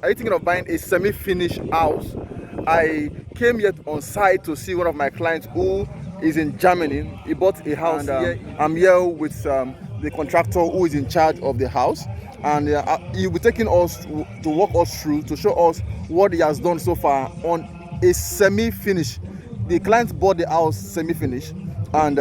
are you thinking of buying a semi-finished house? I came here on site to see one of my clients who is in Germany. He bought a house, and I'm here with the contractor who is in charge of the house, and he'll be taking us to walk us through to show us what he has done so far on a semi-finish. The client bought the house semi-finished, and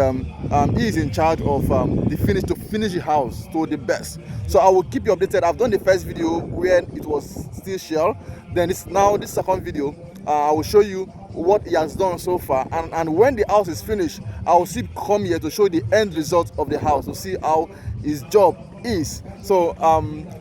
he is in charge of the finish the house to the best. So I will keep you updated. I've done the first video where it was still shell. Then this second video, I will show you what he has done so far, and when the house is finished, I will come here to show the end result of the house, to see how his job is. So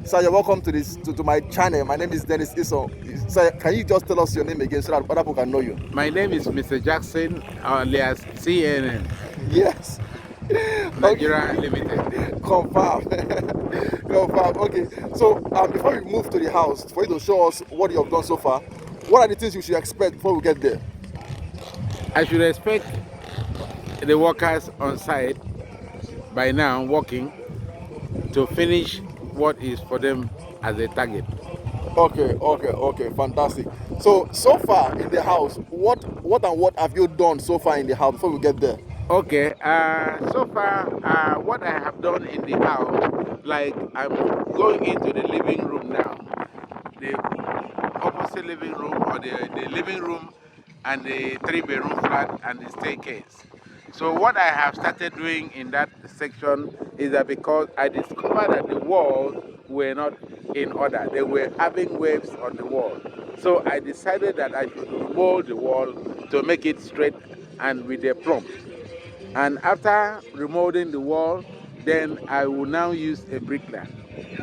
sir, you're welcome to my channel. My name is Dennis Isong. Sir, can you just tell us your name again so that other people can know you? My name is Mr. Jackson, alias CNN. Yes. Nigeria Limited. Confirm. Confirm. Okay. So before we move to the house, for you to show us what you have done so far, what are the things you should expect before we get there? I should expect the workers on site by now working to finish what is for them as a target. Okay, fantastic. So far in the house, what have you done so far in the house before we get there? Okay, so far what I have done in the house, like I'm going into the living room now, the opposite living room, or the living room and the 3-bedroom flat and the staircase. So what I have started doing in that section is that because I discovered that the walls were not in order, they were having waves on the wall. So I decided that I should remold the wall to make it straight and with a plumb. And after remolding the wall, then I will now use a bricklayer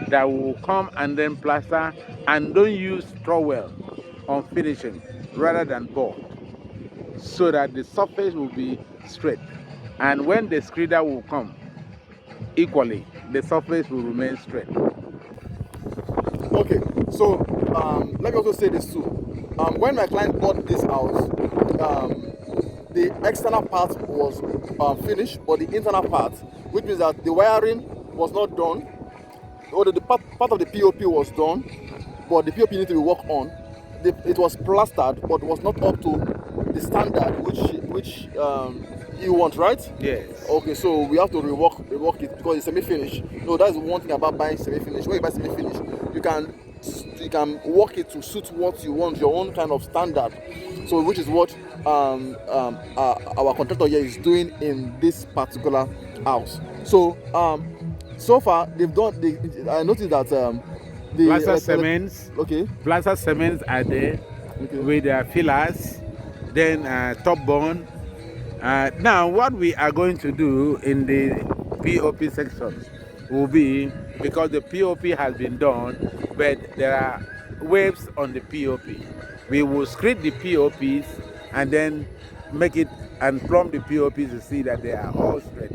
that will come and then plaster, and don't use trowel on finishing rather than board, so that the surface will be straight. And when the screeder will come, equally, the surface will remain straight. Okay, so let me also say this too. When my client bought this house, the external part was finished, but the internal part, which means that the wiring was not done, or the part of the POP was done, but the POP needed to be worked on. It was plastered, but was not up to the standard which you want, right? Yes. Okay, so we have to rework it because it's semi-finished. No, that's one thing about buying semi-finished. When you buy semi-finished, you can work it to suit what you want, your own kind of standard. So which is what our contractor here is doing in this particular house. So so far they've done. I noticed that the plaster cements. Okay. Plaster cements are there, okay, with their fillers, then top bond. Now what we are going to do in the POP section will be, because the POP has been done, but there are waves on the POP. We will screed the POPs and then make it and plumb the POPs to see that they are all straight.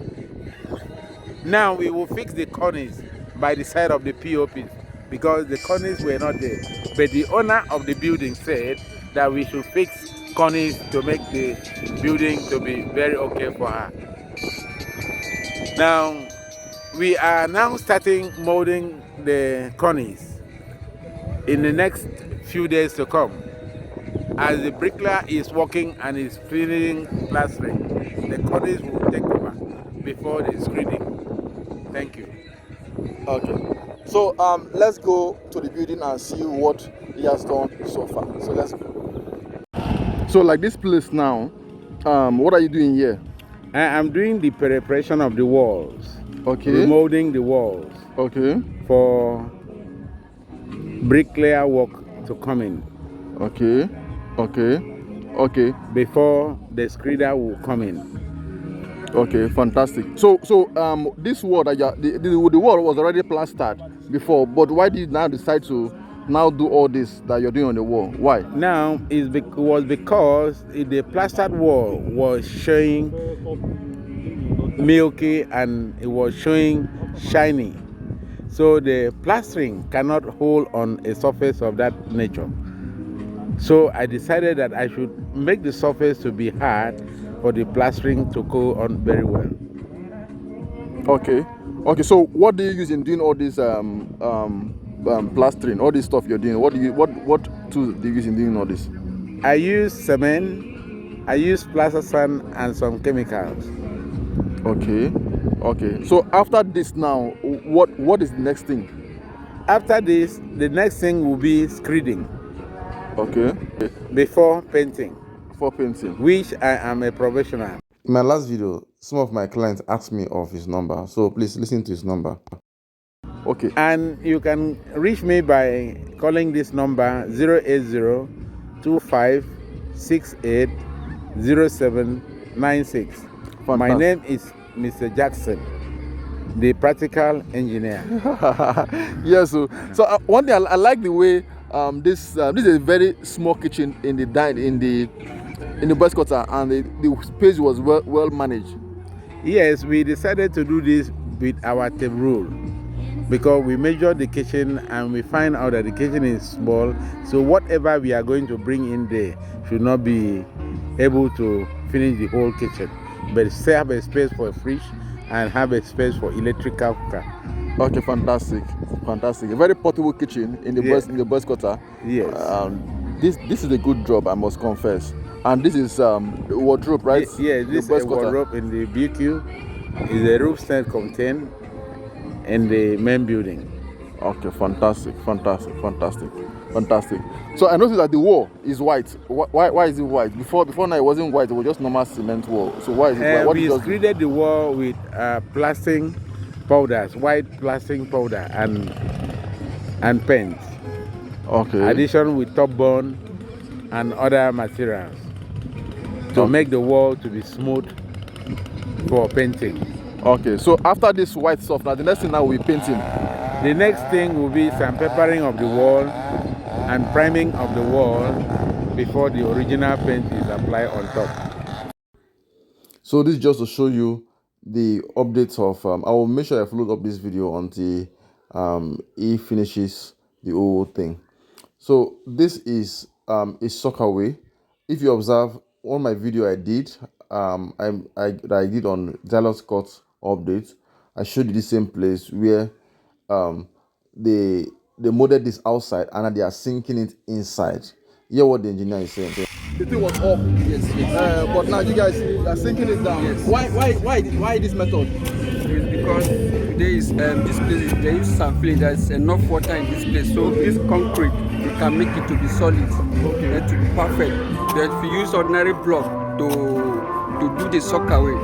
Now we will fix the cornice by the side of the POPs, because the cornice were not there. But the owner of the building said that we should fix cornice to make the building to be very okay for her. Now we are now starting molding the cornice in the next few days to come. As the bricklayer is working and is finishing plastering, the cornice will take over before the screening. Thank you. Okay. So let's go to the building and see what he has done so far. So let's go. So like this place now, what are you doing here? I'm doing the preparation of the walls. Okay. Remolding the walls. Okay. For bricklayer work to come in. Okay. Okay. Before the screeder will come in. Okay, fantastic. So this wall that the wall was already plastered before, but why did you now decide to now do all this that you're doing on the wall? Why? Now it was because the plastered wall was showing milky and it was showing shiny. So the plastering cannot hold on a surface of that nature. So I decided that I should make the surface to be hard for the plastering to go on very well. Okay. So what do you use in doing all this plastering, all this stuff you're doing, what tools do you use in doing all this? I use cement, I use plaster sand and some chemicals. Okay. So after this now, what is the next thing? After this, the next thing will be screeding. Okay. Before painting. For painting. Which I am a professional. In my last video, some of my clients asked me of his number, so please listen to his number. Okay. And you can reach me by calling this number 08025680796. My name is Mr. Jackson, the practical engineer. Yes. So one thing I like the way this is a very small kitchen in the boys' quarter, and the space was well managed. Yes, we decided to do this with our table rule because we measured the kitchen and we find out that the kitchen is small, so whatever we are going to bring in there should not be able to finish the whole kitchen, but still have a space for a fridge and have a space for electrical cooker. Okay, fantastic. A very portable kitchen in the boys' quarter. Yes. This is a good job, I must confess. And this is the wardrobe, right? Yes, this is a wardrobe in the BQ. Is a roof stand contained in the main building. Okay, fantastic. So I noticed that the wall is white. Why is it white? Before now it wasn't white, it was just normal cement wall. So why is it white? We screeded the wall with plastering powders, white plastering powder and paint. Okay. Addition with top bond and other materials to make the wall to be smooth for painting. Okay, so after this white stuff, now the next thing now will be painting. The next thing will be sandpapering of the wall and priming of the wall before the original paint is applied on top. So this is just to show you the updates of I will make sure I upload up this video until he finishes the whole thing. So this is a soccer way. If you observe on my video I did I did on Xylos Cut update, I showed you the same place where they molded this outside and they are sinking it inside. Hear what the engineer is saying. The thing was up, yes. But now you guys are sinking it down. Yes. Why this method? It's because this place there is some place, there's enough water in this place, so this concrete we can make it to be solid, okay, to be perfect. But if you use ordinary block to do the soccer way,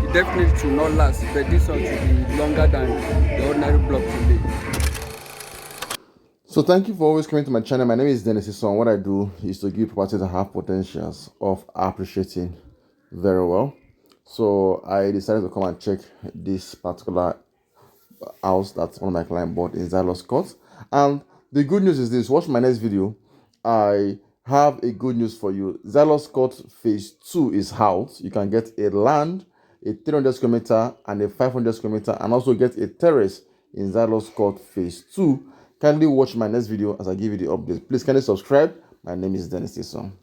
it definitely should not last. But this one should be longer than the ordinary block today. So thank you for always coming to my channel. My name is Dennis Isong. What I do is to give properties that have potentials of appreciating very well. So I decided to come and check this particular house that one of my clients bought in Xylos Cut. And the good news is this: watch my next video. I have a good news for you. Xylos Cut phase 2 is out. You can get a land, a 300 square meter and a 500 square meter, and also get a terrace in Xylos Cut phase 2. Kindly watch my next video as I give you the update. Please kindly subscribe. My name is Dennis Isong.